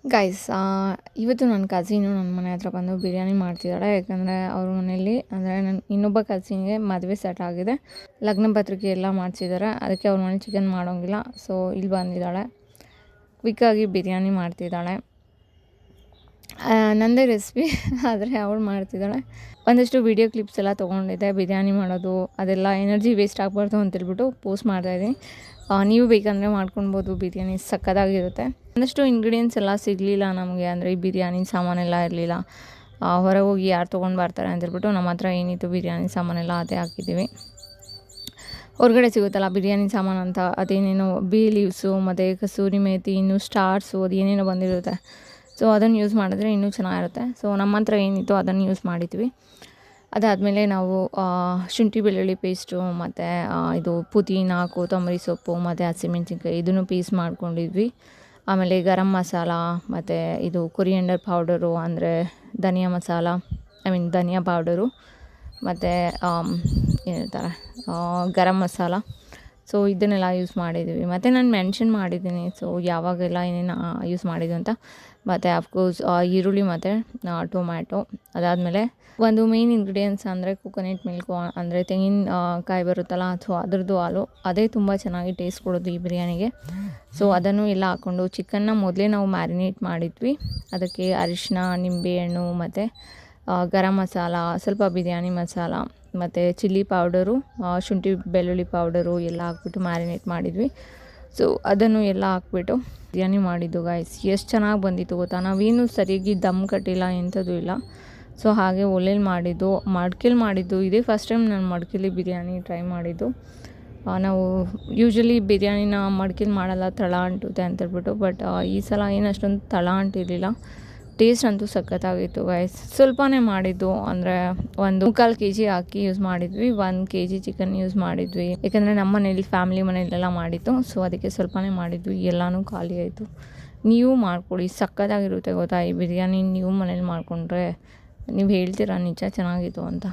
Guys ಇವತ್ತು ನನ್ನ ಕಸಿನು ನನ್ನ ಮನೆ ಹತ್ರ ಬಂದು ಬಿರಿಯಾನಿ ಮಾಡ್ತಿದ್ದಾಳೆ. ಯಾಕಂದರೆ ಅವ್ರ ಮನೆಯಲ್ಲಿ ಅಂದರೆ ನನ್ನ ಇನ್ನೊಬ್ಬ ಕಸಿನ್ಗೆ ಮದುವೆ ಸೆಟ್ ಆಗಿದೆ, ಲಗ್ನ ಪತ್ರಿಕೆ ಎಲ್ಲ ಮಾಡಿಸಿದ್ದಾರೆ. ಅದಕ್ಕೆ ಅವ್ರ ಮನೆ ಚಿಕನ್ ಮಾಡೋಂಗಿಲ್ಲ, ಸೊ ಇಲ್ಲಿ ಬಂದಿದ್ದಾಳೆ. ಕ್ವಿಕ್ಕಾಗಿ ಬಿರಿಯಾನಿ ಮಾಡ್ತಿದ್ದಾಳೆ. ನನ್ನದೇ ರೆಸಿಪಿ ಆದರೆ ಅವಳು ಮಾಡ್ತಿದ್ದಾಳೆ. ಒಂದಷ್ಟು ವೀಡಿಯೋ ಕ್ಲಿಪ್ಸ್ ಎಲ್ಲ ತೊಗೊಂಡಿದ್ದೆ, ಬಿರಿಯಾನಿ ಮಾಡೋದು ಅದೆಲ್ಲ ಎನರ್ಜಿ ವೇಸ್ಟ್ ಆಗಬಾರ್ದು ಅಂತೇಳ್ಬಿಟ್ಟು ಪೋಸ್ಟ್ ಮಾಡ್ತಾಯಿದ್ದೀನಿ. ನೀವು ಬೇಕಂದರೆ ಮಾಡ್ಕೊಳ್ಬೋದು, ಬಿರಿಯಾನಿ ಸಕ್ಕತ್ತಾಗಿರುತ್ತೆ. ಒಂದಷ್ಟು ಇಂಗ್ರೀಡಿಯೆಂಟ್ಸ್ ಎಲ್ಲ ಸಿಗಲಿಲ್ಲ ನಮಗೆ, ಅಂದರೆ ಈ ಬಿರಿಯಾನಿ ಸಾಮಾನೆಲ್ಲ ಇರಲಿಲ್ಲ. ಹೊರಗೆ ಹೋಗಿ ಯಾರು ತೊಗೊಂಡು ಬರ್ತಾರೆ ಅಂತೇಳ್ಬಿಟ್ಟು ನಮ್ಮ ಹತ್ರ ಏನಿತ್ತು ಬಿರಿಯಾನಿ ಸಾಮಾನೆಲ್ಲ ಅದೇ ಹಾಕಿದ್ದೀವಿ. ಹೊರಗಡೆ ಸಿಗುತ್ತಲ್ಲ ಬಿರಿಯಾನಿ ಸಾಮಾನು ಅಂತ, ಅದೇನೇನೋ ಬೇ ಲೀವ್ಸು ಮತ್ತು ಕಸೂರಿ ಮೇಥಿ, ಇನ್ನೂ ಸ್ಟಾರ್ಸು, ಅದು ಏನೇನೋ ಬಂದಿರುತ್ತೆ. ಸೊ ಅದನ್ನು ಯೂಸ್ ಮಾಡಿದ್ರೆ ಇನ್ನೂ ಚೆನ್ನಾಗಿರುತ್ತೆ. ಸೊ ನಮ್ಮ ಹತ್ರ ಏನಿತ್ತು ಅದನ್ನು ಯೂಸ್ ಮಾಡಿದ್ವಿ. ಅದಾದಮೇಲೆ ನಾವು ಶುಂಠಿ ಬೆಳ್ಳುಳ್ಳಿ ಪೇಸ್ಟು ಮತ್ತು ಇದು ಪುದೀನ, ಕೊತ್ತಂಬರಿ ಸೊಪ್ಪು ಮತ್ತು ಹಸಿಮೆಣ್ಸಿನ್ಕಾಯಿ ಇದನ್ನು ಪೀಸ್ ಮಾಡ್ಕೊಂಡಿದ್ವಿ. ಆಮೇಲೆ ಗರಂ ಮಸಾಲ ಮತ್ತು ಇದು ಕೊರಿಯಂಡರ್ ಪೌಡರು ಅಂದರೆ ಧನಿಯಾ ಮಸಾಲ, ಧನಿಯಾ ಪೌಡರು ಮತ್ತು ಏನಂತಾರೆ ಗರಂ ಮಸಾಲ. ಸೊ ಇದನ್ನೆಲ್ಲ ಯೂಸ್ ಮಾಡಿದ್ದೀವಿ. ಮತ್ತು ನಾನು ಮೆನ್ಷನ್ ಮಾಡಿದ್ದೀನಿ ಸೊ ಯಾವಾಗೆಲ್ಲ ಏನೇನು ಯೂಸ್ ಮಾಡಿದ್ವಿ ಅಂತ. ಮತ್ತು ಅಫ್ಕೋರ್ಸ್ ಈರುಳ್ಳಿ ಮತ್ತು ಟೊಮ್ಯಾಟೊ. ಅದಾದಮೇಲೆ ಒಂದು ಮೇನ್ ಇಂಗ್ರೀಡಿಯೆಂಟ್ಸ್ ಅಂದರೆ ಕೋಕೋನಟ್ ಮಿಲ್ಕು, ಅಂದರೆ ತೆಂಗಿನ ಕಾಯಿ ಬರುತ್ತಲ್ಲ, ಸೊ ಅದ್ರದ್ದು ಹಾಲು, ಅದೇ ತುಂಬ ಚೆನ್ನಾಗಿ ಟೇಸ್ಟ್ ಕೊಡೋದು ಈ ಬಿರಿಯಾನಿಗೆ. ಸೊ ಅದನ್ನು ಎಲ್ಲ ಹಾಕ್ಕೊಂಡು ಚಿಕನ್ನ ಮೊದಲೇ ನಾವು ಮ್ಯಾರಿನೇಟ್ ಮಾಡಿದ್ವಿ. ಅದಕ್ಕೆ ಅರಿಶಿನ, ನಿಂಬೆಹಣ್ಣು ಮತ್ತು ಗರಂ ಮಸಾಲ, ಸ್ವಲ್ಪ ಬಿರಿಯಾನಿ ಮಸಾಲ ಮತ್ತು ಚಿಲ್ಲಿ ಪೌಡರು, ಶುಂಠಿ ಬೆಳ್ಳುಳ್ಳಿ ಪೌಡರು ಎಲ್ಲ ಹಾಕ್ಬಿಟ್ಟು ಮ್ಯಾರಿನೇಟ್ ಮಾಡಿದ್ವಿ. ಸೊ ಅದನ್ನು ಎಲ್ಲ ಹಾಕ್ಬಿಟ್ಟು ಬಿರಿಯಾನಿ ಮಾಡಿದ್ದು ಗೈಸ್. ಎಷ್ಟು ಚೆನ್ನಾಗಿ ಬಂದಿತ್ತು ಗೊತ್ತಾ. ನಾವೇನು ಸರಿಯಾಗಿ ದಮ್ ಕಟ್ಟಿಲ್ಲ, ಎಂಥದ್ದು ಇಲ್ಲ. ಸೊ ಹಾಗೆ ಒಲೆಯಲ್ಲಿ ಮಾಡಿದ್ದು, ಮಡ್ಕೆಲಿ ಮಾಡಿದ್ದು. ಇದೇ ಫಸ್ಟ್ ಟೈಮ್ ನಾನು ಮಡ್ಕೆಲಿ ಬಿರಿಯಾನಿ ಟ್ರೈ ಮಾಡಿದ್ದು. ನಾವು ಯೂಶ್ವಲಿ ಬಿರಿಯಾನಿನ ಮಡ್ಕೆಲಿ ಮಾಡಲ್ಲ, ತಳ ಅಂಟುತ್ತೆ ಅಂತೇಳ್ಬಿಟ್ಟು. ಬಟ್ ಈ ಸಲ ಏನು ಅಷ್ಟೊಂದು ತಳ ಅಂಟಿರಲಿಲ್ಲ. ಟೇಸ್ಟ್ ಅಂತೂ ಸಖತ್ತಾಗಿತ್ತು ಗೈಸ್. ಸ್ವಲ್ಪನೇ ಮಾಡಿದ್ದು, ಅಂದರೆ 1.25 kg ಅಕ್ಕಿ ಯೂಸ್ ಮಾಡಿದ್ವಿ, 1 kg ಚಿಕನ್ ಯೂಸ್ ಮಾಡಿದ್ವಿ. ಯಾಕಂದರೆ ನಮ್ಮ ಮನೇಲಿ ಫ್ಯಾಮಿಲಿ ಮನೆಯಲ್ಲೆಲ್ಲ ಮಾಡಿತ್ತು, ಸೊ ಅದಕ್ಕೆ ಸ್ವಲ್ಪನೇ ಮಾಡಿದ್ವಿ. ಎಲ್ಲನೂ ಖಾಲಿ ಆಯಿತು. ನೀವು ಮಾಡ್ಕೊಳ್ಳಿ, ಸಖತ್ತಾಗಿರುತ್ತೆ ಗೊತ್ತಾ ಈ ಬಿರಿಯಾನಿ. ನೀವು ಮನೇಲಿ ಮಾಡಿಕೊಂಡ್ರೆ ನೀವು ಹೇಳ್ತೀರಾ ನಿಜ ಚೆನ್ನಾಗಿತ್ತು ಅಂತ.